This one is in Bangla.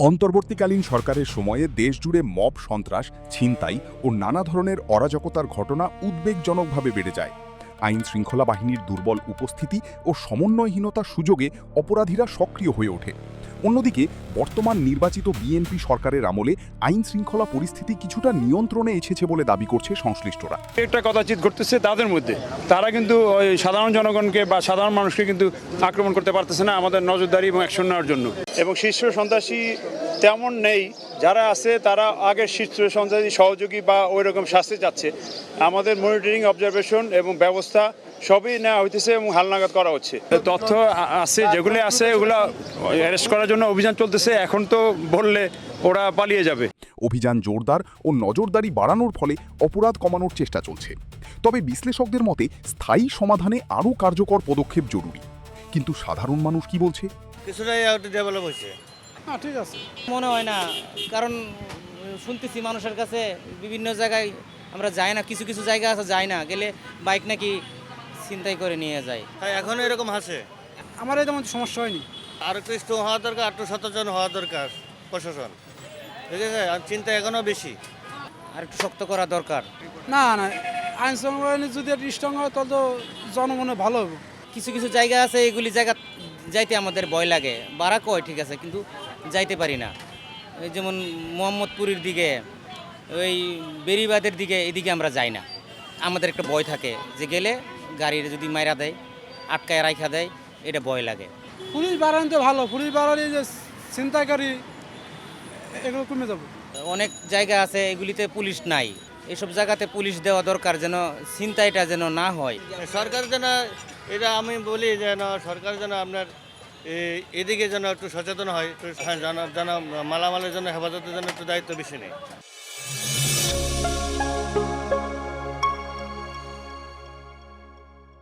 অন্তর্বর্তীকালীন সরকারের সময়ে দেশজুড়ে মব সন্ত্রাস, ছিনতাই ও নানা ধরনের অরাজকতার ঘটনা উদ্বেগজনকভাবে বেড়ে যায়। আইন শৃঙ্খলা বাহিনীর দুর্বল উপস্থিতি ও সমন্বয়হীনতার সুযোগে অপরাধীরা সক্রিয় হয়ে ওঠে। অন্যদিকে বর্তমান নির্বাচিত বিএনপি সরকারের আমলে আইন শৃঙ্খলা পরিস্থিতি কিছুটা নিয়ন্ত্রণে এসেছে বলে দাবি করছে সংশ্লিষ্টরা। একটা কথাচিত ঘটতেছে তাদের মধ্যে, তারা কিন্তু ওই সাধারণ জনগণকে বা সাধারণ মানুষকে কিন্তু আক্রমণ করতে পারতেছে না আমাদের নজরদারি এবং অ্যাকশন নেওয়ার জন্য। এবং শীর্ষ সন্ত্রাসী তেমন নেই, যারা আছে তারা আগের শীর্ষ সন্ত্রাসী সহযোগী বা ওই রকম শাস্তি যাচ্ছে। আমাদের মনিটরিং, অবজারভেশন এবং ব্যবস্থা সবই নেওয়া হইতেছে এবং হালনাগাদ করা হচ্ছে। তথ্য আছে, যেগুলো আছে ওগুলো অ্যারেস্ট করার জন্য অভিযান চলতেছে। এখন তো বললে ওরা পালিয়ে যাবে। অভিযান জোরদার ও নজরদারি বাড়ানোর ফলে অপরাধ কমানোর চেষ্টা চলছে। তবে বিশ্লেষকদের মতে স্থায়ী সমাধানে আরও কার্যকর পদক্ষেপ জরুরি। কিন্তু সাধারণ মানুষ কি বলছে? কিছুটাই ডেভেলপ হয়েছে। হ্যাঁ, ঠিক আছে। মনে হয় না, কারণ শুনতেছি মানুষের কাছে বিভিন্ন জায়গায় আমরা যাই না, কিছু কিছু জায়গা আছে যাই না, গেলে বাইক নাকি ছিনতাই করে নিয়ে যায়। তাই এখনো এরকম আছে। আমার এই তেমন সমস্যা হয়নি। আর একটু স্ট্রং হওয়া দরকার, একটু সচেতন হওয়া দরকার প্রশাসন, ঠিক আছে। আর চিন্তা এখনো বেশি, আর একটু শক্ত করা দরকার। না না, আইন শৃঙ্খলা বাহিনী যদি একটু স্ট্রং হয় তাহলে তো জনগণের ভালো হবে। কিছু কিছু জায়গা আছে, এগুলি জায়গা যাইতে আমাদের ভয় লাগে। বাড়া কয় ঠিক আছে, কিন্তু যাইতে পারি না। এই যেমন মোহাম্মদপুরের দিকে, ওই বেরিবাদের দিকে, এদিকে আমরা যাই না। আমাদের একটা ভয় থাকে যে গেলে গাড়ির যদি মাইরা দেয়, আটকায় রাখা দেয়, এটা ভয় লাগে। পুলিশ বাড়ানো তো ভালো, পুলিশ বাড়ালে যে ছিনতাইকারী এগুলো কমে যাবে। অনেক জায়গা আছে এগুলিতে পুলিশ নাই, এসব জায়গাতে পুলিশ দেওয়া দরকার, যেন ছিনতাইটা যেন না হয়। সরকার যেন, এটা আমি বলি যেন সরকার যেন আপনার এদিকে যেন একটু সচেতন হয়, একটু যেন মালামালের জন্য হেফাজতের জন্য একটু দায়িত্ব বেশি নেই।